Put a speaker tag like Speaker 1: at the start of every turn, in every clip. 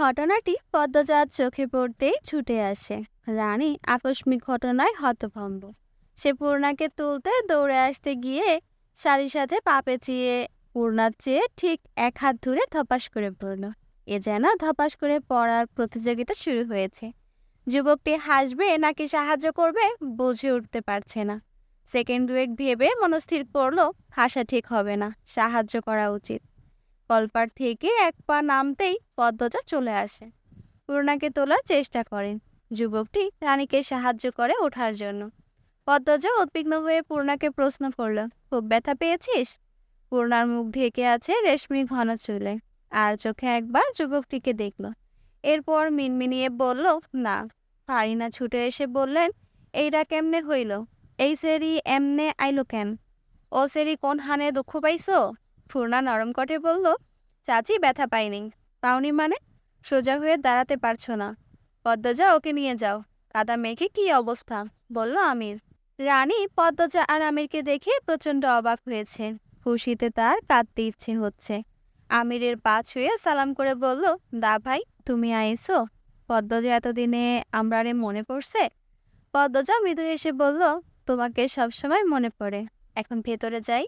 Speaker 1: ঘটনাটি পদ্মজার চোখে পড়তেই ছুটে আসে। রানী আকস্মিক ঘটনায় হতভম্ব। সে পূর্ণাকে তুলতে দৌড়ে আসতে গিয়ে শাড়ির সাথে পা পেঁচিয়ে পূর্ণার চেয়ে ঠিক এক হাত ধরে ধপাস করে পড়ল। এ যেন ধপাস করে পড়ার প্রতিযোগিতা শুরু হয়েছে। যুবকটি হাসবে নাকি সাহায্য করবে বুঝে উঠতে পারছে না। সেকেন্ড দুয়েক ভেবে মনস্থির করলো হাসা ঠিক হবে না, সাহায্য করা উচিত। কলপার থেকে এক পা নামতেই পদ্মজা চলে আসে। পূর্ণাকে তোলার চেষ্টা করেন। যুবকটি রানীকে সাহায্য করে ওঠার জন্য। পদ্মজা উদ্বিগ্ন হয়ে পূর্ণাকে প্রশ্ন করল, খুব ব্যথা পেয়েছিস? পূর্ণার মুখ ঢেকে আছে রেশমি ঘন চুলে, আর চোখে একবার যুবকটিকে দেখল। এরপর মিনমিনিয়ে বলল, না। ফারিনা ছুটে এসে বললেন, এইটা কেমনে হইল? এই সেরি এমনে আইলো কেন? ও সেরি কোন হানে দুঃখ পাইছো? পূর্ণা নরম কণ্ঠে বলল, চাচি ব্যথা পাইনি। পাওনি মানে? সোজা হয়ে দাঁড়াতে পারছো না? পদ্মজা, ওকে নিয়ে যাও। কাদা মেঘে কি অবস্থা, বলল আমির। রানী পদ্মজা আর আমিরকে দেখে প্রচন্ড অবাক হয়েছে। খুশিতে তার কাঁদতে ইচ্ছে হচ্ছে। আমিরের পা ছুঁয়ে সালাম করে বলল, দা ভাই, তুমি আইছো? পদ্মজা, এতদিনে আমরারে মনে পড়ছে? পদ্মজা মৃদু হেসে বলল, তোমাকে সবসময় মনে পড়ে। এখন ভেতরে যাই।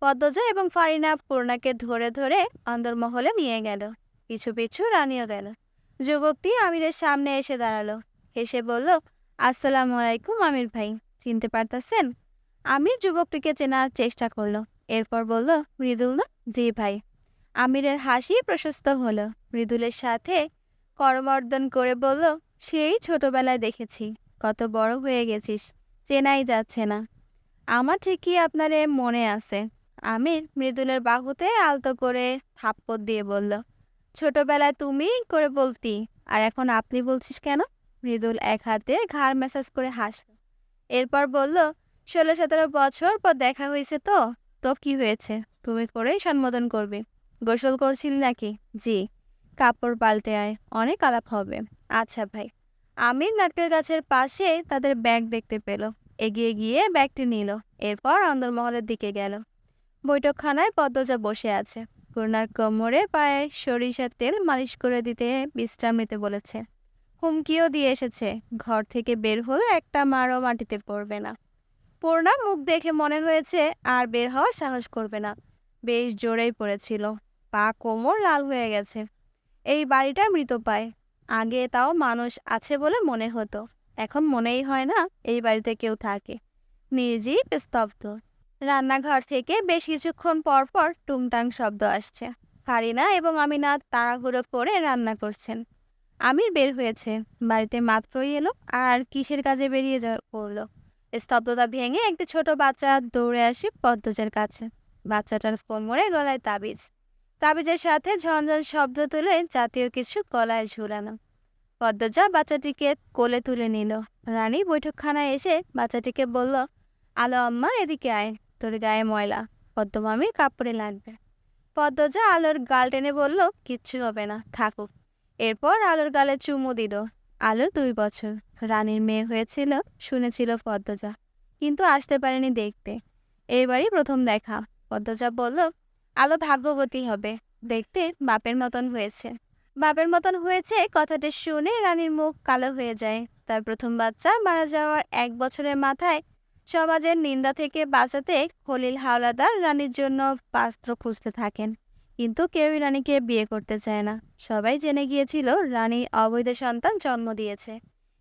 Speaker 1: পদ্মজা এবং ফারিনা পূর্ণাকে ধরে ধরে অন্দরমহলে নিয়ে গেল। পিছু পিছু রানীও গেল। যুবকটি আমিরের সামনে এসে দাঁড়ালো। হেসে বলল, আসসালামু আলাইকুম আমির ভাই, চিনতে পারতাছেন? আমির যুবকটিকে চেনার চেষ্টা করলো। এরপর বলল, মৃদুল না? জি ভাই। আমিরের হাসি প্রশস্ত হলো। মৃদুলের সাথে করমর্দন করে বলল, সেই ছোটবেলায় দেখেছি, কত বড় হয়ে গেছিস, চেনাই যাচ্ছে না। আমার ঠিকই আপনারে মনে আছে। আমির মৃদুলের বাহুতে আলতো করে থাপ্পড় দিয়ে বলল, ছোটবেলায় তুমি করে বলতি, আর এখন আপনি বলছিস কেন? মৃদুল এক হাতে ঘাড় ম্যাসাজ করে হাসল। এরপর বলল, 16-17 বছর পর দেখা হয়েছে তো। তো কি হয়েছে, তুমি করেই সম্বোধন করবে। গোসল করছিলি নাকি? জি। কাপড় পাল্টে আয়, অনেক আলাপ হবে। আচ্ছা ভাই। আমির নারকেল গাছের পাশে তাদের ব্যাগ দেখতে পেল। এগিয়ে গিয়ে ব্যাগটি নিল। এরপর অন্দরমহলের দিকে গেল। বৈঠকখানায় পদ্মজা বসে আছে। পূর্ণার কোমরে পায়ে সরিষার তেল মালিশ করে দিতে বিশ্রাম নিতে বলেছে। হুমকিও দিয়ে এসেছে, ঘর থেকে বের হলে একটা মারও মাটিতে পড়বে না। পূর্ণা মুখ দেখে মনে হয়েছে আর বের হওয়ার সাহস করবে না। বেশ জোরেই পড়েছিল। পা কোমর লাল হয়ে গেছে। এই বাড়িটা মৃতপ্রায়। আগে তাও মানুষ আছে বলে মনে হতো, এখন মনেই হয় না এই বাড়িতে কেউ থাকে। নির্জীব, স্তব্ধ। রান্নাঘর থেকে বেশ কিছুক্ষণ পর পর টুংটাং শব্দ আসছে। ফারিনা এবং আমিনা তাড়াহুড়ো করে রান্না করছেন। আমির বের হয়েছে, বাড়িতে মাত্রই এলো আর কিসের কাজে বেরিয়ে পড়লো। স্তব্ধতা ভেঙে একটি ছোট বাচ্চা দৌড়ে আসে পদ্মজার কাছে। বাচ্চাটার কোমরে গলায় তাবিজ, তাবিজের সাথে ঝনঝন শব্দ তুলে জাতীয় কিছু গলায় ঝুলানো। পদ্মজা বাচ্চাটিকে কোলে তুলে নিল। রানী বৈঠকখানায় এসে বাচ্চাটিকে বলল, আলো আম্মা, এদিকে আয়, তোর গায়ে ময়লা, পদ্মমামির কাপড়ে লাগবে। পদ্মজা আলোর গাল টেনে বলল, কিচ্ছু হবে না, থাকুক। এরপর আলোর গালে চুমু দিল। আলোর 2 বছর। রানীর মেয়ে হয়েছিল শুনেছিল পদ্মজা, কিন্তু আসতে পারেনি দেখতে। এইবারই প্রথম দেখা। পদ্মজা বলল, আলো ভাগ্যবতী হবে, দেখতে বাপের মতন হয়েছে। বাপের মতন হয়েছে কথাটা শুনে রানীর মুখ কালো হয়ে যায়। তার প্রথম বাচ্চা মারা যাওয়ার 1 বছরের মাথায় সমাজের নিন্দা থেকে বাঁচাতে খলিল হাওলাদার রানীর জন্য পাত্র খুঁজতে থাকেন, কিন্তু কেউই রানীকে বিয়ে করতে চায় না। সবাই জেনে গিয়েছিল রানী অবৈধ সন্তান জন্ম দিয়েছে।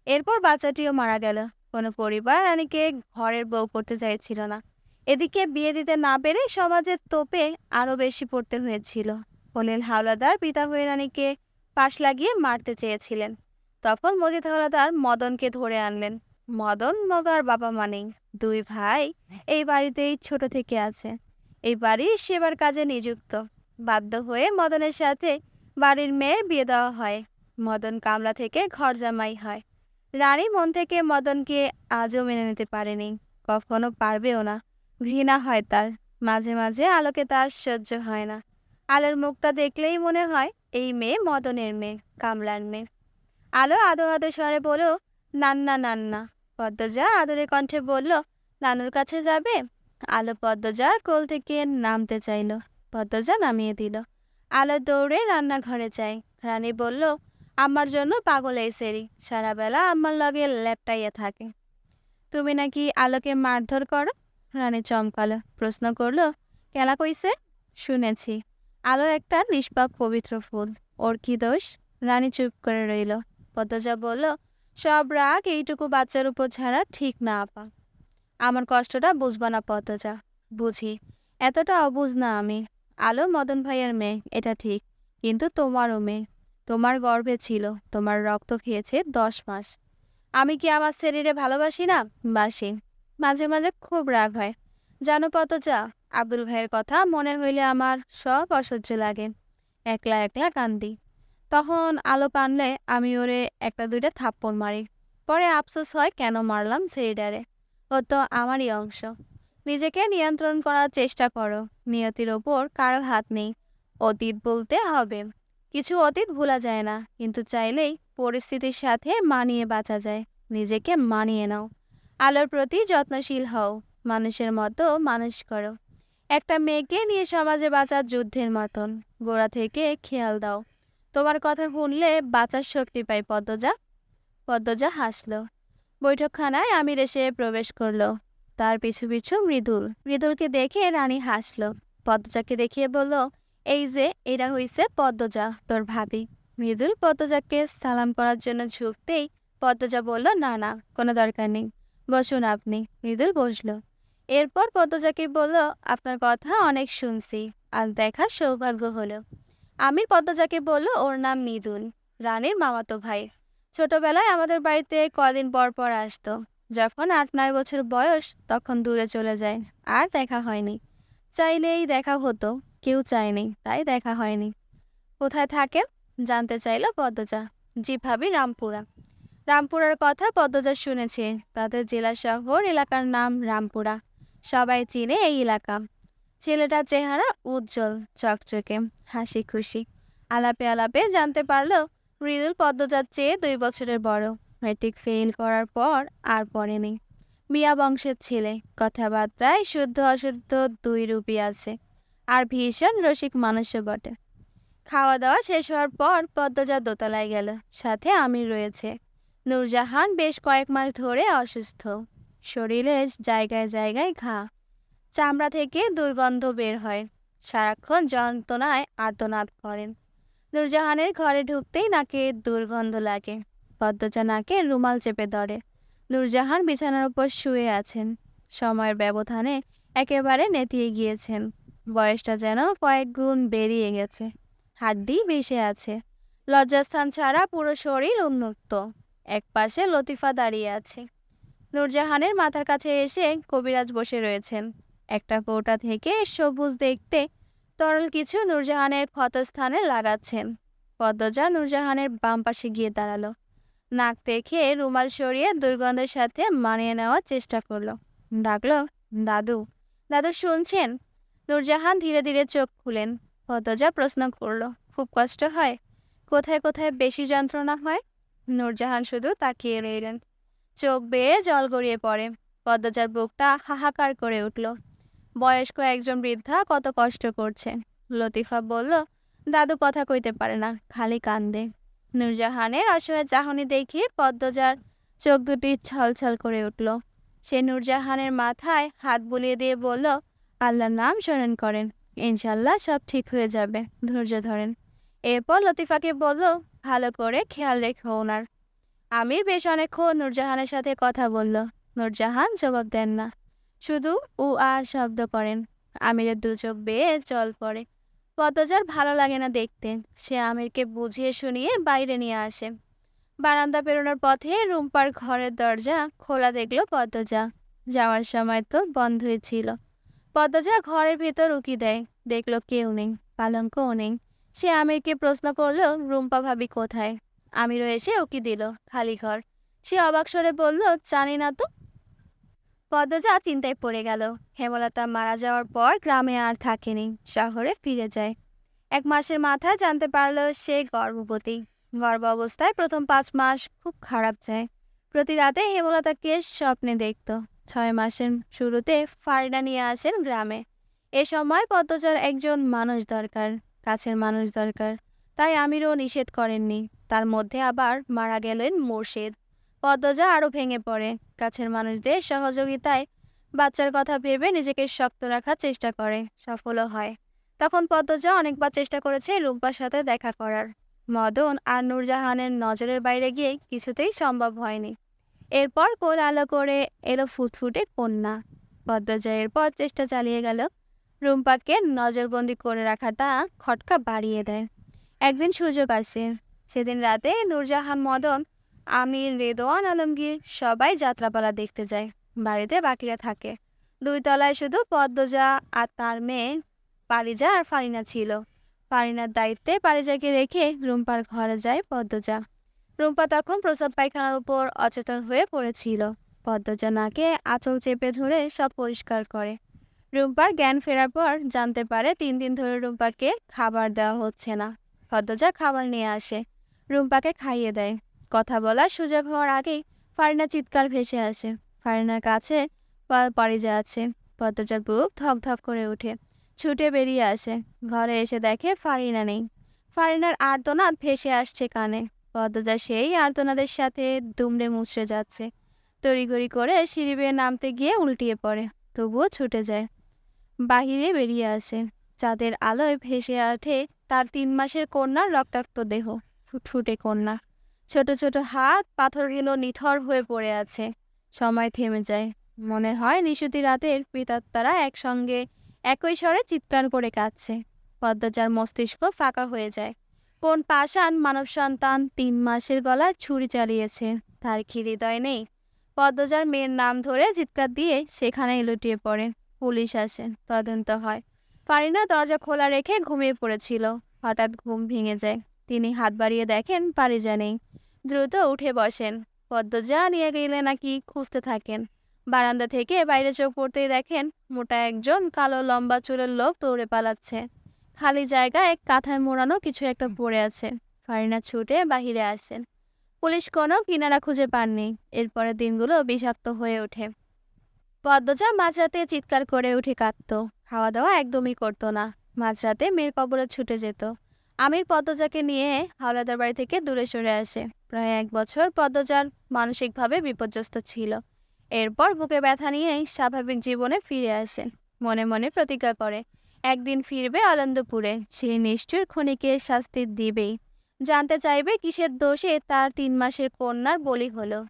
Speaker 1: এরপর বাচ্চাটিও মারা গেল। কোনো পরিবার রানীকে ঘরের বউ করতে চাইছিল না। এদিকে বিয়ে দিতে না পেরে সমাজের তোপে আরো বেশি পড়তে হয়েছিল। খলিল হাওলাদার পিতা হয়ে রানীকে পাশ লাগিয়ে মারতে চেয়েছিলেন। তখন মজিদ হাওলাদার মদনকে ধরে আনলেন। মদন মগার বাবা মানেই। 2 ভাই এই বাড়িতেই ছোট থেকে আছে, এই বাড়ির সেবার কাজে নিযুক্ত। বাধ্য হয়ে মদনের সাথে বাড়ির মেয়ের বিয়ে দেওয়া হয়। মদন কামলা থেকে ঘর জামাই হয়। রানী মন থেকে মদনকে আজও মেনে নিতে পারেনি, কখনো পারবেও না। ঘৃণা হয় তার। মাঝে মাঝে আলোকে তার সহ্য হয় না। আলোর মুখটা দেখলেই মনে হয় এই মেয়ে মদনের মেয়ে, কামলার মেয়ে। আলো আদো আদো স্বরে বলল, নান্না নান্না। পদ্মজা আদরে কণ্ঠে বলল, নানুর কাছে যাবে? আলো পদ্মজার কোল থেকে নামতে চাইল। পদ্মজা নামিয়ে দিল। আলো দৌড়ে রান্নাঘরে যায়। রানী বলল, আমার জন্য পাগল এই সেরি, সারা বেলা আমার লগে লেপটাইয়া থাকে। তুমি নাকি আলোকে মারধর করো? রানী চমকালো, প্রশ্ন করলো, কেলা কইছে? শুনেছি। আলো একটা নিষ্পাপ পবিত্র ফুল, ওর কি দোষ? রানী চুপ করে রইল। পদ্মজা বলল, সব রাগ এইটুকু বাচ্চার উপর ছাড়া ঠিক না আপা। আমার কষ্টটা বুঝবা না পদ্মজা। বুঝি, এতটা অবুঝ না আমি। আলো মদন ভাইয়ের মেয়ে, এটা ঠিক, কিন্তু তোমারও মেয়ে। তোমার গর্ভে ছিল, তোমার রক্ত খেয়েছে 10 মাস। আমি কি আমার শরীরে ভালোবাসি না? বাসি। মাঝে মাঝে খুব রাগ হয়। জানো পদ্মজা, আব্দুল ভাইয়ের কথা মনে হইলে আমার সব অসহ্য লাগে। একলা একলা কান্দি। তখন আলো কানলে আমি ওরে একটা দুইটা থাপ্পড় মারি। পরে আফসোস হয় কেন মারলাম ছেলেটারে। ও তো আমারই অংশ। নিজেকে নিয়ন্ত্রণ করার চেষ্টা করো। নিয়তির ওপর কারো হাত নেই। অতীত বলতে হবে, কিছু অতীত ভোলা যায় না, কিন্তু চাইলেই পরিস্থিতির সাথে মানিয়ে বাঁচা যায়। নিজেকে মানিয়ে নাও। আলোর প্রতি যত্নশীল হও। মানুষের মতো মানুষ করো। একটা মেয়েকে নিয়ে সমাজে বাঁচার যুদ্ধের মতন। গোড়া থেকে খেয়াল দাও। তোমার কথা শুনলে বাঁচার শক্তি পাই পদ্মজা। পদ্মজা হাসল। বৈঠকখানায় আমির এসে প্রবেশ করলো। তার পিছু পিছু মৃদুল। মৃদুলকে দেখে রানী হাসল। পদ্মজাকে দেখিয়ে বলল, এই যে এরা হইছে পদ্মজা, তোর ভাবি। মৃদুল পদ্মজাকে সালাম করার জন্য ঝুঁকতেই পদ্মজা বলল, না না, কোনো দরকার নেই, বসুন আপনি। মৃদুল বসল। এরপর পদ্মজাকে বলল, আপনার কথা অনেক শুনছি, আজ দেখার সৌভাগ্য হলো। আমির পদ্মজাকে বলল, ওর নাম মৃদুল, রানীর মামাতো ভাই। ছোটবেলায় আমাদের বাড়িতে কদিন পর পর আসতো। যখন 8-9 বছর বয়স তখন দূরে চলে যায়, আর দেখা হয়নি। চাইলেই দেখা হতো, কেউ চায়নি, তাই দেখা হয়নি। কোথায় থাকে জানতে চাইল পদ্মজা। জি ভাবি, রামপুরা। রামপুরার কথা পদ্মজা শুনেছে। তাদের জেলা শহর এলাকার নাম রামপুরা। সবাই চিনে এই এলাকা। ছেলেটার চেহারা উজ্জ্বল, চকচকে, হাসি খুশি। আলাপে আলাপে জানতে পারলো মৃদুল পদ্মজার চেয়ে 2 বছরের বড়। ম্যাট্রিক ফেল করার পর আর পড়েনি। মিয়া বংশের ছেলে, কথাবার্তায় শুদ্ধ অশুদ্ধ 2 রূপই আছে, আর ভীষণ রসিক মানুষও বটে। খাওয়া দাওয়া শেষ হওয়ার পর পদ্মজা দোতলায় গেল। সাথে আমির রয়েছে। নূরজাহান বেশ কয়েক মাস ধরে অসুস্থ। শরীরে জায়গায় জায়গায় ঘা, চামড়া থেকে দুর্গন্ধ বের হয়। সারাক্ষণ যন্ত্রণায় আর্তনাদ করেন। নূরজাহানের ঘরে ঢুকতেই নাকে দুর্গন্ধ লাগে। পদ্মজা নাকে রুমাল চেপে ধরে। নূরজাহান বিছানার উপর শুয়ে আছেন। সময়ের ব্যবধানে একেবারে নেতিয়ে গিয়েছেন। বয়সটা যেন কয়েক গুণ বেরিয়ে গেছে। হাড্ডি ভেসে আছে। লজ্জাস্থান ছাড়া পুরো শরীর উন্মুক্ত। একপাশে লতিফা দাঁড়িয়ে আছে। নূরজাহানের মাথার কাছে এসে কবিরাজ বসে রয়েছেন। একটা কৌটা থেকে সবুজ দেখতে তরল কিছু নূরজাহানের ক্ষতস্থানে লাগাচ্ছেন। পদ্মজা নূরজাহানের বাম পাশে গিয়ে দাঁড়ালো। নাক দেখে রুমাল সরিয়ে দুর্গন্ধের সাথে মানিয়ে নেওয়ার চেষ্টা করলো। ডাকলো, দাদু। দাদু শুনছেন? নূরজাহান ধীরে ধীরে চোখ খুলেন। পদ্মজা প্রশ্ন করলো, খুব কষ্ট হয়? কোথায় কোথায় বেশি যন্ত্রণা হয়? নূরজাহান শুধু তাকিয়ে রইলেন। চোখ বেয়ে জল গড়িয়ে পড়ে। পদ্মজার বুকটা হাহাকার করে উঠল। বয়স্ক একজন বৃদ্ধা কত কষ্ট করছে। লতিফা বলল, দাদু কথা কইতে পারে না, খালি কান্দে। নূরজাহানের অসহায় চাহনি দেখে পদ্মজার চোখ দুটি ছলছল করে উঠল। সে নূরজাহানের মাথায় হাত বুলিয়ে দিয়ে বলল, আল্লাহর নাম স্মরণ করেন, ইনশাল্লাহ সব ঠিক হয়ে যাবে, ধৈর্য ধরেন। এরপর লতিফাকে বলল, ভালো করে খেয়াল রেখো ওনার। আমির বেশ অনেকক্ষণ নূরজাহানের সাথে কথা বলল। নূরজাহান জবাব দেন না, শুধু উ আ শব্দ করেন। আমিরের 2 চোখ বেয়ে জল পড়ে। পদ্মজার ভালো লাগে না দেখতে। সে আমিরকে বুঝিয়ে শুনিয়ে বাইরে নিয়ে আসে। বারান্দা পেরোনোর পথে রুম্পার ঘরের দরজা খোলা দেখলো পদ্মজা। যাওয়ার সময় তো বন্ধই ছিল। পদ্মজা ঘরের ভেতর উকি দেয়, দেখলো কেউ নেই, পালঙ্কও নেই। সে আমিরকে প্রশ্ন করলো, রুম্পা ভাবি কোথায়? আমিরও এসে উকি দিল, খালি ঘর। সে অবাক স্বরে বলল, জানি না তো। পদ্মজা চিন্তায় পড়ে গেল। হেমলতা মারা যাওয়ার পর গ্রামে আর থাকেনি, শহরে ফিরে যায়। 1 মাসের মাথায় জানতে পারলো সে গর্ভবতী। গর্ভ অবস্থায় প্রথম 5 মাস খুব খারাপ যায়। প্রতি রাতে হেমলতাকে স্বপ্নে দেখত। 6 মাসের শুরুতে ফারিনা নিয়ে আসেন গ্রামে। এ সময় পদ্মজার একজন মানুষ দরকার, কাছের মানুষ দরকার। তাই আমিরও নিষেধ করেননি। তার মধ্যে আবার মারা গেলেন মোর্শেদ। পদ্মজা আরো ভেঙে পড়ে। কাছের মানুষদের সহযোগিতায় বাচ্চার কথা ভেবে নিজেকে শক্ত রাখার চেষ্টা করে, সফলও হয়। তখন পদ্মজা অনেকবার চেষ্টা করেছে রুম্পার সাথে দেখা করার। মদন আর নূরজাহানের নজরের বাইরে গিয়ে কিছুতেই সম্ভব হয়নি। এরপর কোল আলো করে এলো ফুটফুটে কন্যা। পদ্মজা এরপর চেষ্টা চালিয়ে গেল। রুম্পাকে নজরবন্দি করে রাখাটা খটকা বাড়িয়ে দেয়। একদিন সুযোগ আসে। সেদিন রাতে নূরজাহান, মদন, আমির, রেদওয়ান, আলমগীর সবাই যাত্রাপালা দেখতে যায়। বাড়িতে বাকিরা থাকে। দুই তলায় শুধু পদ্মজা আর তার মেয়ে পারিজা আর ফারিনা ছিল। ফারিনার দায়িত্বে পারিজাকে রেখে রুম্পার ঘরে যায় পদ্মজা। রুম্পা তখন প্রসাব পায়খানার উপর অচেতন হয়ে পড়েছিল। পদ্মজা নাকে আঁচল চেপে ধরে সব পরিষ্কার করে। রুম্পার জ্ঞান ফেরার পর জানতে পারে 3 দিন ধরে রুম্পাকে খাবার দেওয়া হচ্ছে না। পদ্মজা খাবার নিয়ে আসে, রুম্পাকে খাইয়ে দেয়। কথা বলার সুযোগ হওয়ার আগেই ফারিনা চিৎকার ভেসে আসে। ফারিনার কাছে পারিজা আছে। পদ্মজার বুক ধক ধক করে ওঠে। ছুটে বেরিয়ে আসে। ঘরে এসে দেখে ফারিনা নেই। ফারিনার আর্তনাদ ভেসে আসছে কানে। পদ্মজা সেই আর্তনাদের সাথে দুমড়ে মুচড়ে যাচ্ছে। তড়িঘড়ি করে সিঁড়ি বেয়ে নামতে গিয়ে উল্টিয়ে পড়ে, তবুও ছুটে যায়। বাহিরে বেরিয়ে আসে। চাঁদের আলোয় ভেসে ওঠে তার 3 মাসের কন্যার রক্তাক্ত দেহ। ফুটফুটে কন্যা, ছোট ছোট হাত পাথরগুলো নিথর হয়ে পড়ে আছে। সময় থেমে যায়। মনে হয় নিশুতি রাতের প্রেতাত্মারা একসঙ্গে একই স্বরে চিৎকার করে কাঁদছে। পদ্মজার মস্তিষ্ক ফাঁকা হয়ে যায়। কোন পাষাণ মানব সন্তান 3 মাসের গলায় ছুরি চালিয়েছে তার কি হৃদয় নেই? পদ্মজার মেয়ের নাম ধরে চিৎকার দিয়ে সেখানেই লুটিয়ে পড়ে। পুলিশ আসে, তদন্ত হয়। ফারিনা দরজা খোলা রেখে ঘুমিয়ে পড়েছিল। হঠাৎ ঘুম ভেঙে যায়। তিনি হাত বাড়িয়ে দেখেন পারিজা নেই। দ্রুত উঠে বসেন। পদ্মজা নিয়ে গেলে নাকি খুঁজতে থাকেন। বারান্দা থেকে বাইরে চোখ পড়তেই দেখেন মোটা একজন কালো লম্বা চুলের লোক দৌড়ে পালাচ্ছে। খালি জায়গায় কাঁথায় মোড়ানো কিছু একটা পড়ে আছে। ফারিনা ছুটে বাহিরে আসেন। পুলিশ কোনো কিনারা খুঁজে পাননি। এরপরে দিনগুলো বিষাক্ত হয়ে ওঠে। পদ্মজা মাঝরাতে চিৎকার করে উঠে কাঁদত। খাওয়া দাওয়া একদমই করতো না। মাঝরাতে মেয়ের কবরে ছুটে যেত। আমির পদ্মজাকে নিয়ে হাওলাদার বাড়ি থেকে দূরে সরে আসে। প্রায় 1 বছর পদ্মজার মানসিকভাবে বিপর্যস্ত ছিল। এরপর বুকে ব্যথা নিয়েই স্বাভাবিক জীবনে ফিরে আসে। মনে মনে প্রতিজ্ঞা করে একদিন ফিরবে আনন্দপুরে। সেই নিষ্ঠুর খুনিকে শাস্তি দিবেই। জানতে চাইবে কিসের দোষে তার 3 মাসের কন্যার বলি হলো।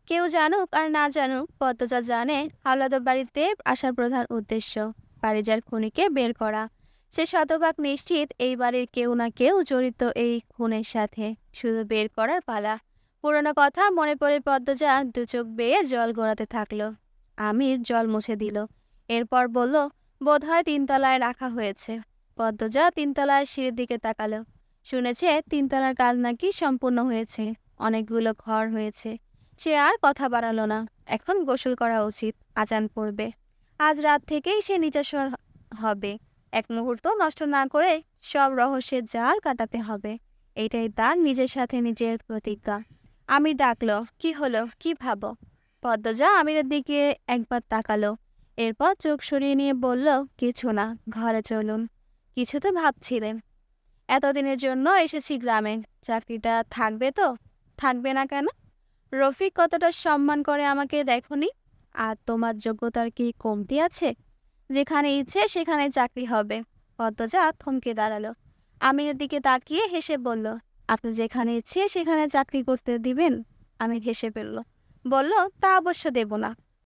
Speaker 1: কেউ জানুক আর না জানুক, পদ্মজা জানে হাওলাদার বাড়িতে আসার প্রধান উদ্দেশ্য পারিজার খুনিকে বের করা। সে শতভাগ নিশ্চিত এই বাড়ির কেউ না কেউ জড়িত এই খুনের সাথে। শুধু বের করার পালা। পুরোনো কথা মনে পড়ে পদ্মজা 2 চোখ বেয়ে জল গড়াতে থাকলো। আমির জল মুছে দিল। এরপর বলল, বোধহয় 3 তলায় রাখা হয়েছে। পদ্মজা 3 তলায় সিঁড়ির দিকে তাকালো। শুনেছে 3 তলার কাজ নাকি সম্পূর্ণ হয়েছে। অনেকগুলো ঘর হয়েছে। সে আর কথা বাড়ালো না। এখন গোসল করা উচিত, আজান পড়বে। আজ রাত থেকেই সে নিচেশ্বর হবে। এক মুহূর্ত নষ্ট না করে সব রহস্যের জাল কাটাতে হবে। এটাই তার নিজের সাথে নিজের প্রতিজ্ঞা। আমির ডাকলো, কি হলো, কি ভাবো? পদ্মজা আমিরের দিকে একবার তাকালো। এরপর চোখ সরিয়ে নিয়ে বলল, কিছু না, ঘরে চলুন। কিছু তো ভাবছিলেন? এতদিনের জন্য এসেছি গ্রামে। চাকরিটা থাকবে তো? থাকবে না কেন? রফিক কতটা সম্মান করে আমাকে দেখনি? আর তোমার যোগ্যতার কি কমতি আছে? যেখানে ইচ্ছে সেখানে চাকরি হবে। পদ্মজা থমকে দাঁড়ালো। আমিরের দিকে তাকিয়ে হেসে বলল, আপনি যেখানে ইচ্ছে সেখানে চাকরি করতে দিবেন? আমির হেসে ফেলল, বলল, তা অবশ্য দেব না।